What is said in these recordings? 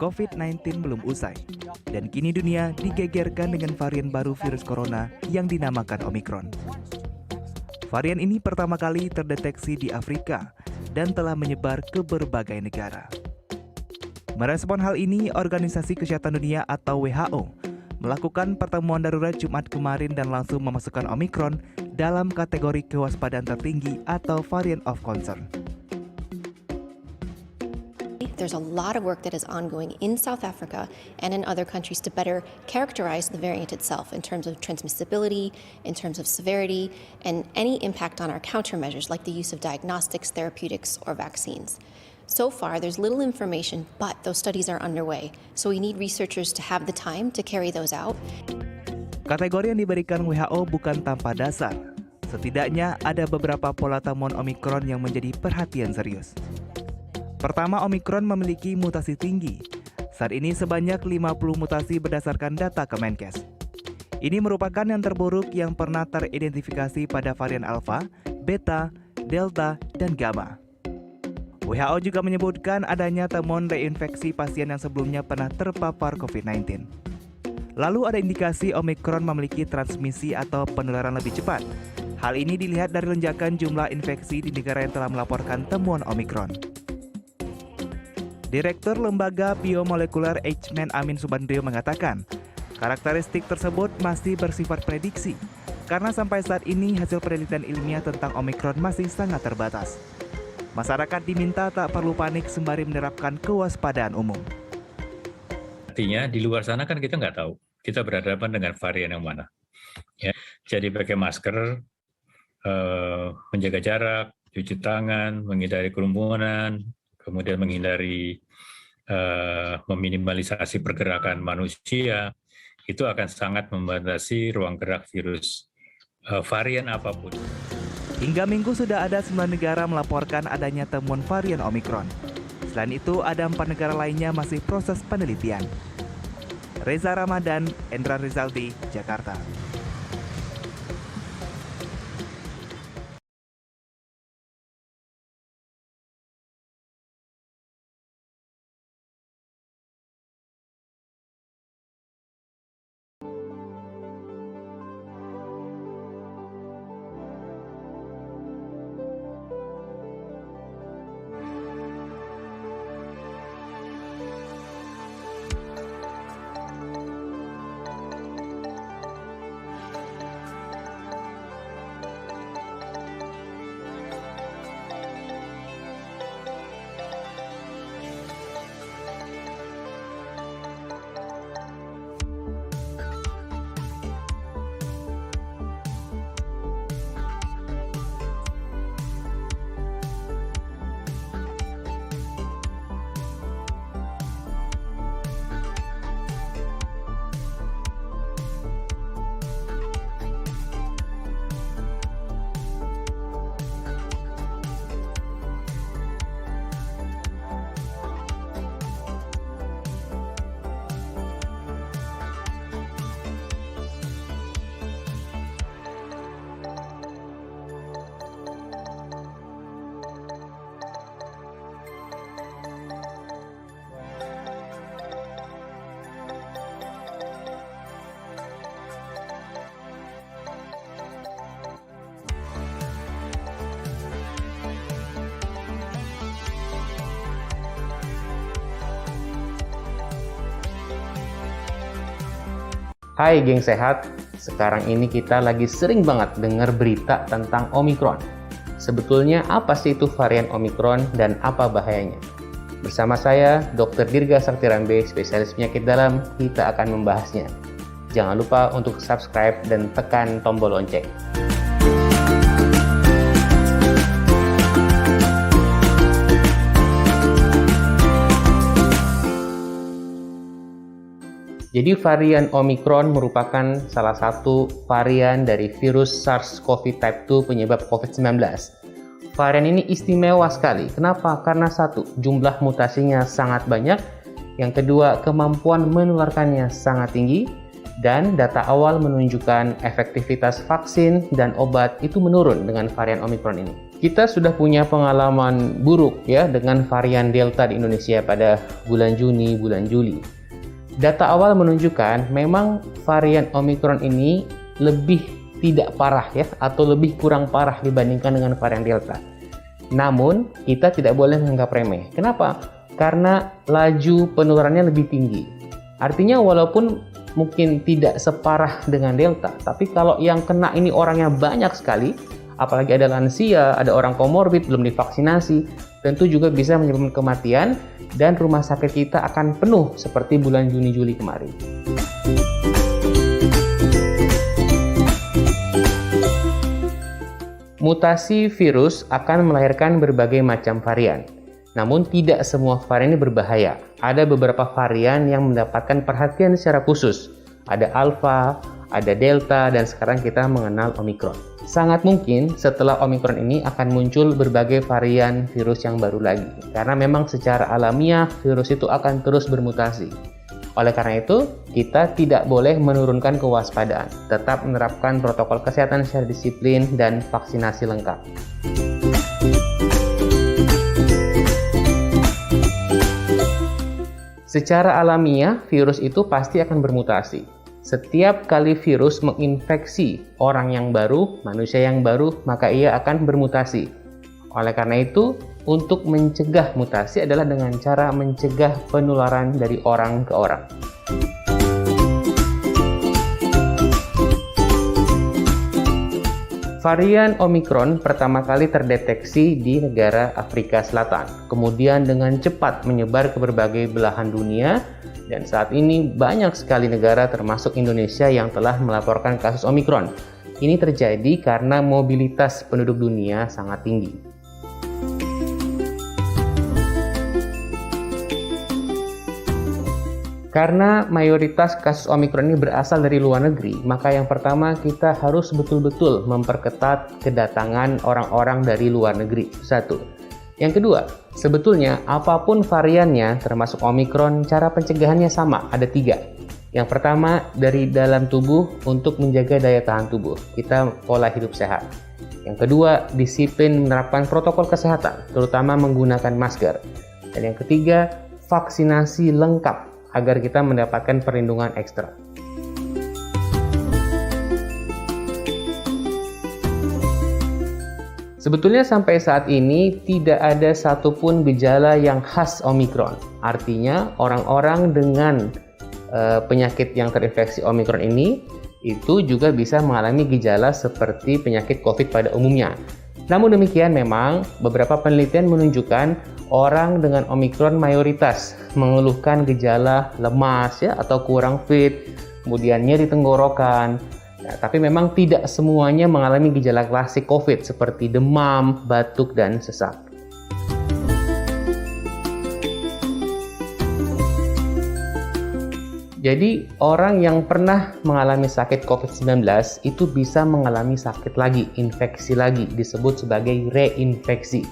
COVID-19 belum usai, dan kini dunia digegerkan dengan varian baru virus corona yang dinamakan Omicron. Varian ini pertama kali terdeteksi di Afrika dan telah menyebar ke berbagai negara. Merespon hal ini, Organisasi Kesehatan Dunia atau WHO melakukan pertemuan darurat Jumat kemarin dan langsung memasukkan Omicron dalam kategori kewaspadaan tertinggi atau variant of concern. There's a lot of work that is ongoing in South Africa and in other countries to better characterize the variant itself in terms of transmissibility, in terms of severity, and any impact on our countermeasures like the use of diagnostics, therapeutics, or vaccines. So far, there's little information, but those studies are underway, so we need researchers to have the time to carry those out. Kategori yang diberikan WHO bukan tanpa dasar. Setidaknya ada beberapa pola temuan Omicron yang menjadi perhatian serius. Pertama, Omicron memiliki mutasi tinggi. Saat ini sebanyak 50 mutasi berdasarkan data Kemenkes. Ini merupakan yang terburuk yang pernah teridentifikasi pada varian Alpha, Beta, Delta, dan Gamma. WHO juga menyebutkan adanya temuan reinfeksi pasien yang sebelumnya pernah terpapar COVID-19. Lalu ada indikasi Omicron memiliki transmisi atau penularan lebih cepat. Hal ini dilihat dari lonjakan jumlah infeksi di negara yang telah melaporkan temuan Omicron. Direktur Lembaga Biomolekuler Eijkman Amin Subandrio mengatakan, karakteristik tersebut masih bersifat prediksi, karena sampai saat ini hasil penelitian ilmiah tentang Omicron masih sangat terbatas. Masyarakat diminta tak perlu panik sembari menerapkan kewaspadaan umum. Artinya di luar sana kan kita nggak tahu, kita berhadapan dengan varian yang mana. Ya, jadi pakai masker, menjaga jarak, cuci tangan, menghindari kerumunan, kemudian menghindari meminimalisasi pergerakan manusia, itu akan sangat membatasi ruang gerak virus varian apapun. Hingga Minggu sudah ada 9 negara melaporkan adanya temuan varian Omicron. Selain itu, ada 4 negara lainnya masih proses penelitian. Reza Ramadan, Endra Rizaldi, Jakarta. Hai geng sehat, sekarang ini kita lagi sering banget dengar berita tentang Omicron. Sebetulnya apa sih itu varian Omicron dan apa bahayanya? Bersama saya, Dr. Dirga Saktirambe, spesialis penyakit dalam, kita akan membahasnya. Jangan lupa untuk subscribe dan tekan tombol lonceng. Jadi varian Omicron merupakan salah satu varian dari virus SARS-CoV type 2 penyebab COVID-19. Varian ini istimewa sekali. Kenapa? Karena satu, jumlah mutasinya sangat banyak. Yang kedua, kemampuan menularkannya sangat tinggi. Dan data awal menunjukkan efektivitas vaksin dan obat itu menurun dengan varian Omicron ini. Kita sudah punya pengalaman buruk ya dengan varian Delta di Indonesia pada bulan Juni, bulan Juli. Data awal menunjukkan memang varian Omicron ini lebih tidak parah ya, atau lebih kurang parah dibandingkan dengan varian Delta. Namun, kita tidak boleh menganggap remeh. Kenapa? Karena laju penularannya lebih tinggi. Artinya walaupun mungkin tidak separah dengan Delta, tapi kalau yang kena ini orangnya banyak sekali, apalagi ada lansia, ada orang komorbid, belum divaksinasi, tentu juga bisa menyebabkan kematian dan rumah sakit kita akan penuh seperti bulan Juni-Juli kemarin. Mutasi virus akan melahirkan berbagai macam varian. Namun tidak semua varian ini berbahaya. Ada beberapa varian yang mendapatkan perhatian secara khusus. Ada Alpha, ada Delta, dan sekarang kita mengenal Omicron. Sangat mungkin setelah Omicron ini akan muncul berbagai varian virus yang baru lagi. Karena memang secara alamiah virus itu akan terus bermutasi. Oleh karena itu, kita tidak boleh menurunkan kewaspadaan. Tetap menerapkan protokol kesehatan secara disiplin dan vaksinasi lengkap. Secara alamiah, virus itu pasti akan bermutasi. Setiap kali virus menginfeksi orang yang baru, manusia yang baru, maka ia akan bermutasi. Oleh karena itu, untuk mencegah mutasi adalah dengan cara mencegah penularan dari orang ke orang. Varian Omicron pertama kali terdeteksi di negara Afrika Selatan, kemudian dengan cepat menyebar ke berbagai belahan dunia, dan saat ini banyak sekali negara termasuk Indonesia yang telah melaporkan kasus Omicron. Ini terjadi karena mobilitas penduduk dunia sangat tinggi. Karena mayoritas kasus Omicron ini berasal dari luar negeri, maka yang pertama kita harus betul-betul memperketat kedatangan orang-orang dari luar negeri. Satu. Yang kedua, sebetulnya apapun variannya termasuk Omicron, cara pencegahannya sama, ada 3. Yang pertama, dari dalam tubuh untuk menjaga daya tahan tubuh. Kita pola hidup sehat. Yang kedua, disiplin menerapkan protokol kesehatan, terutama menggunakan masker. Dan yang ketiga, vaksinasi lengkap agar kita mendapatkan perlindungan ekstra. Sebetulnya sampai saat ini tidak ada satupun gejala yang khas Omicron. Artinya orang-orang dengan penyakit yang terinfeksi Omicron ini itu juga bisa mengalami gejala seperti penyakit COVID pada umumnya. Namun demikian memang beberapa penelitian menunjukkan orang dengan Omicron mayoritas mengeluhkan gejala lemas ya atau kurang fit, kemudian nyeri tenggorokan. Nah, tapi memang tidak semuanya mengalami gejala klasik COVID seperti demam, batuk, dan sesak. Jadi orang yang pernah mengalami sakit COVID-19 itu bisa mengalami sakit lagi, infeksi lagi, disebut sebagai reinfeksi.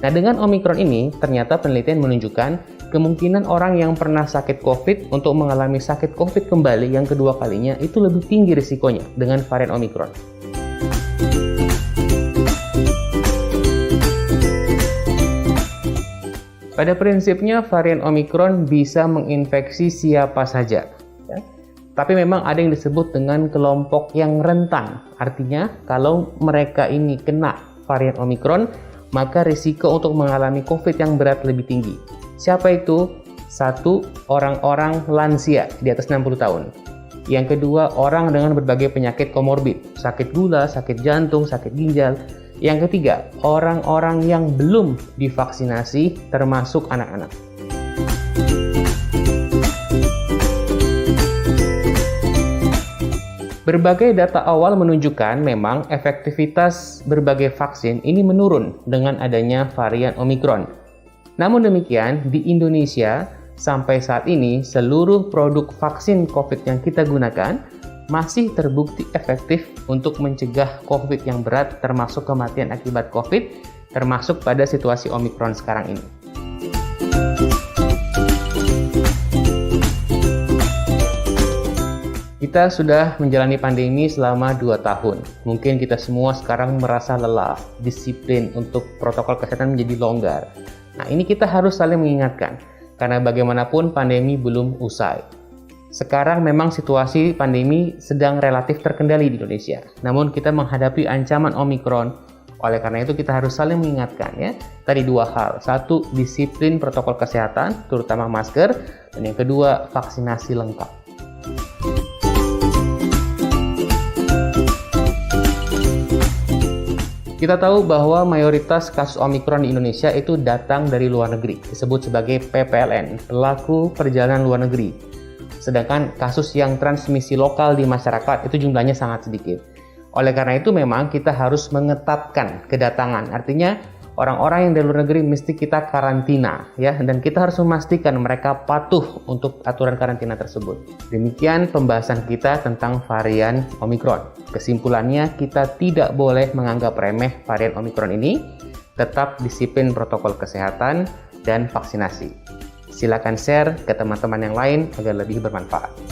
Nah, dengan Omicron ini ternyata penelitian menunjukkan kemungkinan orang yang pernah sakit COVID untuk mengalami sakit COVID kembali yang kedua kalinya itu lebih tinggi risikonya dengan varian Omicron. Pada prinsipnya varian Omicron bisa menginfeksi siapa saja. Ya. Tapi memang ada yang disebut dengan kelompok yang rentan. Artinya kalau mereka ini kena varian Omicron, maka risiko untuk mengalami COVID yang berat lebih tinggi. Siapa itu? 1. Orang-orang lansia di atas 60 tahun. Yang kedua, orang dengan berbagai penyakit komorbid, sakit gula, sakit jantung, sakit ginjal. Yang ketiga, orang-orang yang belum divaksinasi termasuk anak-anak. Berbagai data awal menunjukkan memang efektivitas berbagai vaksin ini menurun dengan adanya varian Omicron. Namun demikian, di Indonesia sampai saat ini seluruh produk vaksin COVID yang kita gunakan masih terbukti efektif untuk mencegah COVID yang berat termasuk kematian akibat COVID, termasuk pada situasi Omicron sekarang ini. Kita sudah menjalani pandemi selama 2 tahun. Mungkin kita semua sekarang merasa lelah, disiplin untuk protokol kesehatan menjadi longgar. Nah, ini kita harus saling mengingatkan, karena bagaimanapun pandemi belum usai. Sekarang memang situasi pandemi sedang relatif terkendali di Indonesia. Namun kita menghadapi ancaman Omikron. Oleh karena itu kita harus saling mengingatkan ya. Tadi 2 hal. 1, disiplin protokol kesehatan, terutama masker. Dan yang kedua, vaksinasi lengkap. Kita tahu bahwa mayoritas kasus Omikron di Indonesia itu datang dari luar negeri, disebut sebagai PPLN, pelaku perjalanan luar negeri. Sedangkan kasus yang transmisi lokal di masyarakat itu jumlahnya sangat sedikit. Oleh karena itu memang kita harus mengetatkan kedatangan. Artinya orang-orang yang dari luar negeri mesti kita karantina ya, dan kita harus memastikan mereka patuh untuk aturan karantina tersebut. Demikian pembahasan kita tentang varian Omikron. Kesimpulannya, kita tidak boleh menganggap remeh varian Omikron ini, tetap disiplin protokol kesehatan dan vaksinasi. Silakan share ke teman-teman yang lain agar lebih bermanfaat.